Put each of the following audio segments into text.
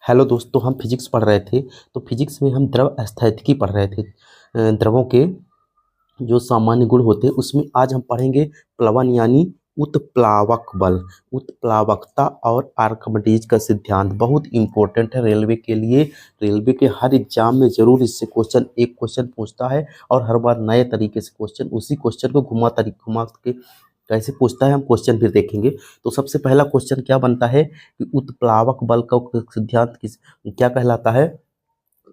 Hello दोस्तों, हम physics पढ़ रहे थे। तो फिजिक्स में हम द्रव स्थैतिकी पढ़ रहे थे। द्रवों के जो सामान्य गुण होते हैं उसमें आज हम पढ़ेंगे प्लवन यानी उत्प्लावक बल, उत्प्लावकता और आर्किमिडीज का सिद्धांत। बहुत इंपॉर्टेंट है रेलवे के लिए। रेलवे के हर एग्जाम में जरूर इससे एक क्वेश्चन पूछता है और हर बार नए तरीके से क्वेश्चन, उसी क्वेश्चन को घुमा के कैसे पूछता है हम क्वेश्चन फिर देखेंगे। तो सबसे पहला क्वेश्चन क्या बनता है कि उत्प्लावक बल का सिद्धांत क्या कहलाता है।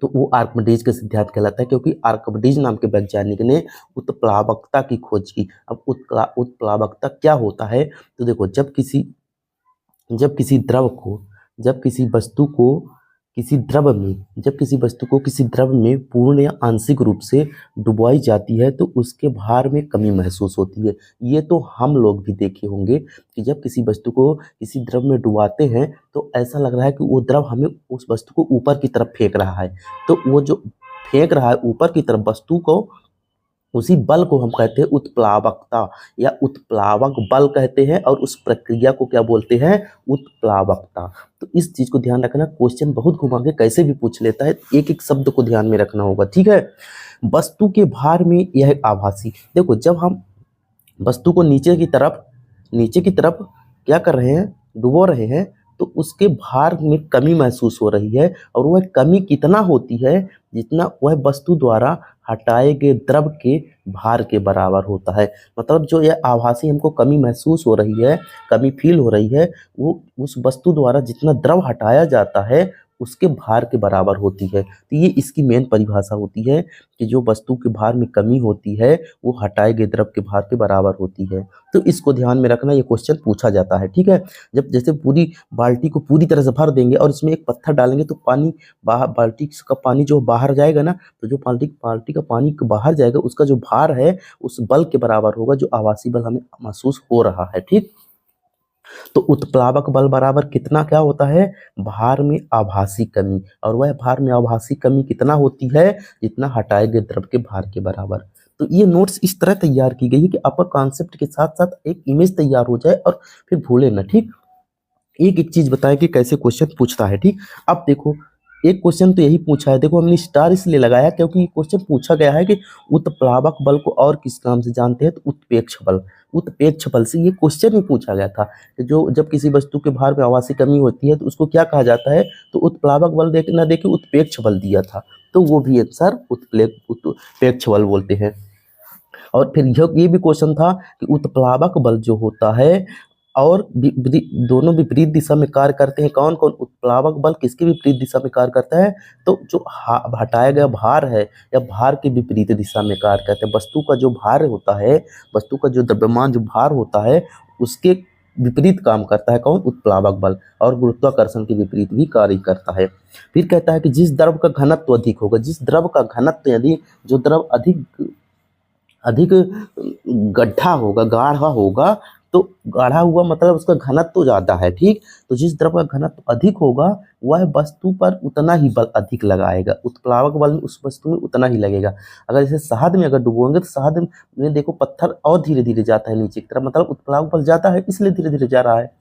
तो वो आर्किमिडीज का सिद्धांत कहलाता है, क्योंकि आर्किमिडीज नाम के वैज्ञानिक ने उत्प्लावकता की खोज की। अब उत्प्लावकता क्या होता है, तो देखो जब किसी द्रव को जब किसी वस्तु को किसी द्रव में पूर्ण या आंशिक रूप से डुबोई जाती है तो उसके भार में कमी महसूस होती है। ये तो हम लोग भी देखे होंगे कि जब किसी वस्तु को किसी द्रव में डुबाते हैं तो ऐसा लग रहा है कि वो द्रव हमें उस वस्तु को ऊपर की तरफ फेंक रहा है। तो वो जो फेंक रहा है ऊपर की तरफ वस्तु को, उसी बल को हम कहते हैं उत्प्लावकता या उत्प्लावक बल कहते हैं, और उस प्रक्रिया को क्या बोलते हैं, उत्प्लावकता। तो इस चीज को ध्यान रखना, क्वेश्चन बहुत घुमा के कैसे भी पूछ लेता है, एक एक शब्द को ध्यान में रखना होगा, ठीक है। वस्तु के भार में यह आभासी, देखो जब हम वस्तु को नीचे की तरफ क्या कर रहे हैं, डुबो रहे हैं, तो उसके भार में कमी महसूस हो रही है। और वह कमी कितना होती है, जितना वह वस्तु द्वारा हटाए गए द्रव के भार के बराबर होता है। मतलब जो यह आभासी हमको कमी महसूस हो रही है, कमी फील हो रही है, वो उस वस्तु द्वारा जितना द्रव हटाया जाता है उसके भार के बराबर होती है। तो ये इसकी मेन परिभाषा होती है कि जो वस्तु के भार में कमी होती है वो हटाए गए द्रव के भार के बराबर होती है। तो इसको ध्यान में रखना, ये क्वेश्चन पूछा जाता है, ठीक है। जब जैसे पूरी बाल्टी को पूरी तरह से भर देंगे और इसमें एक पत्थर डालेंगे तो पानी बाहर, बाल्टी का पानी जो बाहर जाएगा ना, तो जो बाल्टी का पानी बाहर जाएगा उसका जो भार है उस बल के बराबर होगा जो आभासी बल हमें महसूस हो रहा है, ठीक। तो उत्प्लावक बल बराबर कितना क्या होता है, भार में आभासी कमी। और वह भार में आभासी कमी कितना होती है, जितना हटाए गए द्रव के भार के बराबर। तो ये नोट्स इस तरह तैयार की गई है कि आपका कॉन्सेप्ट के साथ साथ एक इमेज तैयार हो जाए और फिर भूले ना, ठीक। एक एक चीज बताएं कि कैसे क्वेश्चन पूछता है, ठीक। अब देखो एक क्वेश्चन तो यही पूछा है, देखो हमने स्टार इसलिए लगाया क्योंकि क्वेश्चन पूछा गया है कि उत्प्लावक बल को और किस नाम से जानते हैं, तो उत्पेक्ष बल। उत्पेक्ष बल से ये क्वेश्चन ही पूछा गया था कि जो जब किसी वस्तु के भार में आभासी कमी होती है तो उसको क्या कहा जाता है, तो उत्प्लावक बल देके उत्पेक्ष बल दिया था। तो वो भी आंसर उत्पेक्ष बल बोलते हैं। और फिर ये भी क्वेश्चन था कि उत्प्लावक बल जो होता है और दोनों विपरीत दिशा में कार्य करते हैं। कौन कौन, उत्प्लावक बल किसके विपरीत दिशा में कार्य करता है, तो जो हटाया गया भार है या भार के विपरीत दिशा में कार्य करते हैं। वस्तु का जो भार होता है, वस्तु का जो द्रव्यमान जो भार होता है उसके विपरीत काम करता है कौन, उत्प्लावक बल। और गुरुत्वाकर्षण के विपरीत भी कार्य करता है। फिर कहता है कि जिस द्रव का घनत्व अधिक होगा, जिस द्रव का घनत्व यदि जो द्रव अधिक गड्ढा होगा, गाढ़ा होगा, तो गाढ़ा हुआ मतलब उसका घनत्व तो ज्यादा है, ठीक। तो जिस द्रव का घनत्व अधिक होगा वह वस्तु पर उतना ही बल अधिक लगाएगा, उत्प्लावक बल उस वस्तु में उतना ही लगेगा। अगर जैसे शहद में अगर डुबोएंगे तो शहद में देखो पत्थर और धीरे धीरे जाता है नीचे की तरफ, मतलब उत्प्लावक बल ज्यादा है इसलिए धीरे धीरे जा रहा है।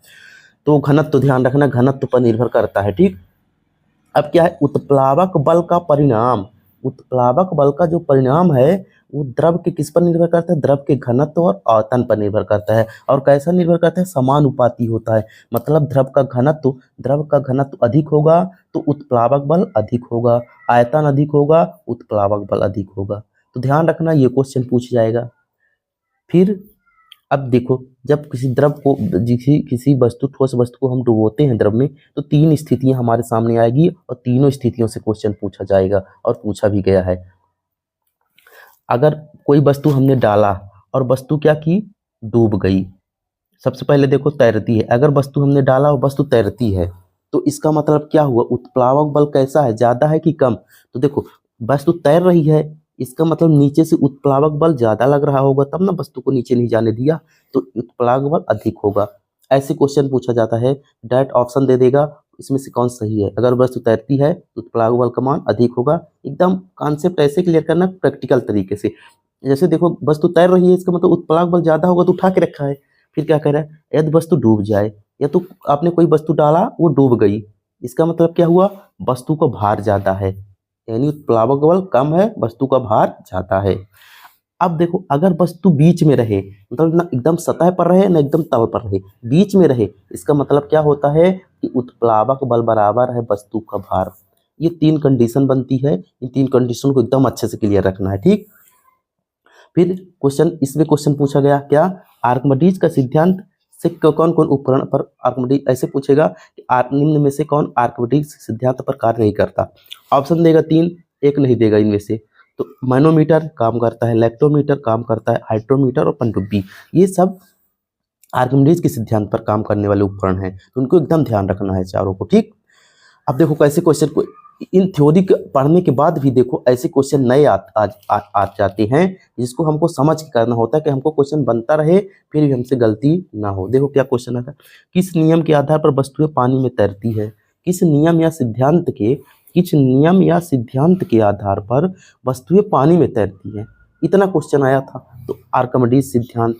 तो घनत्व तो ध्यान रखना, घनत्व पर निर्भर करता है, ठीक। अब क्या है, उत्प्लावक बल का परिणाम, उत्प्लावक बल का जो परिणाम है वो द्रव के किस पर निर्भर करता है, द्रव के घनत्व और आयतन पर निर्भर करता है। और कैसा निर्भर करता है, समानुपाती होता है। मतलब द्रव का घनत्व अधिक होगा तो उत्प्लावक बल अधिक होगा, आयतन अधिक होगा उत्प्लावक बल अधिक होगा। तो ध्यान रखना ये क्वेश्चन पूछ जाएगा। फिर अब देखो जब किसी द्रव को किसी वस्तु ठोस वस्तु को हम डुबोते हैं द्रव में, तो तीन स्थितियां हमारे सामने आएगी और तीनों स्थितियों से क्वेश्चन पूछा जाएगा और पूछा भी गया है। अगर कोई वस्तु हमने डाला और वस्तु क्या की, डूब गई। सबसे पहले देखो तैरती है, अगर वस्तु हमने डाला और वस्तु तैरती है तो इसका मतलब क्या हुआ, उत्प्लावक बल कैसा है, ज्यादा है कि कम। तो देखो वस्तु तैर रही है, इसका मतलब नीचे से उत्प्लावक बल ज्यादा लग रहा होगा, तब ना वस्तु को नीचे नहीं जाने दिया, तो उत्प्लावक बल अधिक होगा। ऐसे क्वेश्चन पूछा जाता है, डायरेक्ट ऑप्शन दे देगा इसमें से कौन सही है। अगर वस्तु तैरती है तो उत्प्लावक बल का मान अधिक होगा। एकदम कॉन्सेप्ट ऐसे क्लियर करना प्रैक्टिकल तरीके से। जैसे देखो वस्तु तैर रही है, इसका मतलब उत्प्लावक बल ज्यादा होगा तो उठा के रखा है। फिर क्या कह रहा है, यदि वस्तु डूब जाए, या तो आपने कोई वस्तु डाला वो डूब गई, इसका मतलब क्या हुआ, वस्तु का भार ज्यादा है, यानी उत्प्लावक बल कम है, वस्तु का भार ज्यादा है। अब देखो अगर वस्तु बीच में रहे, मतलब ना एकदम सतह पर रहे ना एकदम तल पर रहे, बीच में रहे, इसका मतलब क्या होता है कि उत्प्लावक बल बराबर है वस्तु का भार। ये 3 कंडीशन बनती है, इन 3 कंडीशन को एकदम अच्छे से क्लियर रखना है, ठीक। फिर क्वेश्चन, इसमें क्वेश्चन पूछा गया क्या, आर्किमिडीज का सिद्धांत से कौन कौन उपकरण पर आर्किमिडीज, ऐसे पूछेगा कि निम्न में से कौन आर्किमिडीज सिद्धांत पर कार्य नहीं करता। ऑप्शन देगा 3, एक नहीं देगा इनमें से। तो मैनोमीटर काम करता है, लैक्टोमीटर काम करता है, हाइड्रोमीटर और पनडुब्बी, ये सब आर्किमिडीज के सिद्धांत पर काम करने वाले उपकरण हैं, तो उनको एकदम ध्यान रखना है चारों को, ठीक। अब देखो कैसे क्वेश्चन को, इन थ्योरी के पढ़ने के बाद भी देखो ऐसे क्वेश्चन नए आ जाते हैं, जिसको हमको समझ के करना होता है कि हमको क्वेश्चन बनता रहे फिर भी हमसे गलती ना हो। देखो क्या क्वेश्चन आता है, किस नियम के आधार पर वस्तुएं पानी में तैरती है, किस नियम या सिद्धांत के, किस नियम या सिद्धांत के आधार पर वस्तुएं पानी में तैरती हैं, इतना क्वेश्चन आया था, तो आर्किमिडीज सिद्धांत,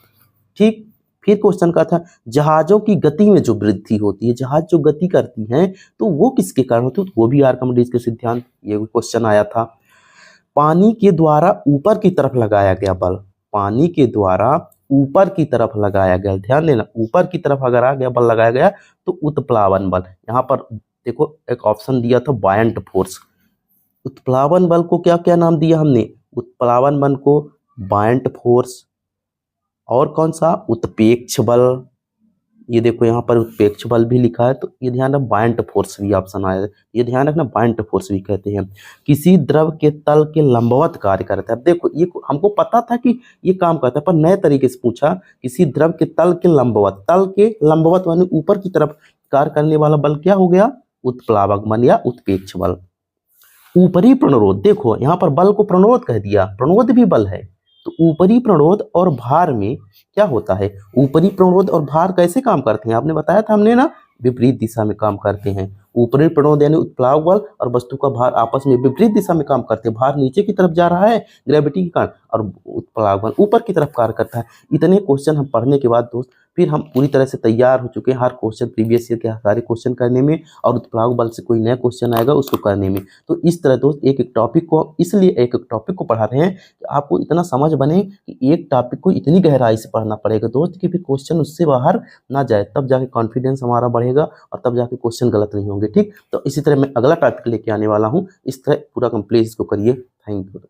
ठीक। फिर क्वेश्चन का था जहाजों की गति में जो वृद्धि होती है, जहाज जो गति करती हैं तो वो किसके कारण होती है, तो वो भी आर्किमिडीज के सिद्धांत, ये भी क्वेश्चन आया था। पानी के द्वारा ऊपर की तरफ लगाया गया बल, पानी के द्वारा ऊपर की तरफ लगाया गया, ध्यान देना, ऊपर की तरफ अगर आ गया बल लगाया गया तो उत्प्लावन बल। यहाँ पर देखो एक ऑप्शन दिया था बायंट फोर्स, उत्प्लावन बल को क्या क्या नाम दिया हमने, उत्प्लावन बल को बायंट फोर्स, और कौन सा, उत्पेक्ष बल, ये देखो यहाँ पर उत्पेक्ष बल भी लिखा है, तो ये ध्यान रखना, बायंट फोर्स भी ऑप्शन आया है, ये ध्यान रखना, बायंट फोर्स भी कहते हैं। किसी द्रव के तल के लंबवत कार्य करता है, अब देखो ये हमको पता था कि ये काम करता है, पर नए तरीके से पूछा, किसी द्रव के तल के लंबवत, तल के लंबवत यानी ऊपर की तरफ कार्य करने वाला बल क्या हो गया, उत्प्लावक बल या उत्पेक्ष बल। ऊपरी प्रणरोध, देखो यहाँ पर बल को प्रणरोध कह दिया, प्रणरोध भी बल है, तो ऊपरी प्रणरोध और भार में क्या होता है, ऊपरी प्रणरोध और भार कैसे काम करते हैं, आपने बताया था हमने ना, विपरीत दिशा में काम करते हैं। ऊपरी प्रणरोध यानी उत्प्लावक बल और वस्तु का भार आपस में विपरीत दिशा में काम करते हैं, भार नीचे की तरफ जा रहा है ग्रेविटी के कारण, और उत्प्लावक बल ऊपर की तरफ कार्य करता है। इतने क्वेश्चन हम पढ़ने के बाद दोस्त फिर हम पूरी तरह से तैयार हो चुके हैं हर क्वेश्चन, प्रीवियस ईयर के सारे क्वेश्चन करने में, और उत्प्लावक बल से कोई नया क्वेश्चन आएगा उसको करने में। तो इस तरह दोस्त एक एक टॉपिक को, इसलिए एक एक टॉपिक को पढ़ा रहे हैं कि आपको इतना समझ बने कि एक टॉपिक को इतनी गहराई से पढ़ना पड़ेगा दोस्त कि फिर क्वेश्चन उससे बाहर ना जाए, तब जाके कॉन्फिडेंस हमारा बढ़ेगा और तब जाके क्वेश्चन गलत नहीं होंगे, ठीक। तो इसी तरह मैं अगला टॉपिक लेके आने वाला हूँ, इस तरह पूरा कंप्लीट इसको करिए। Thank you.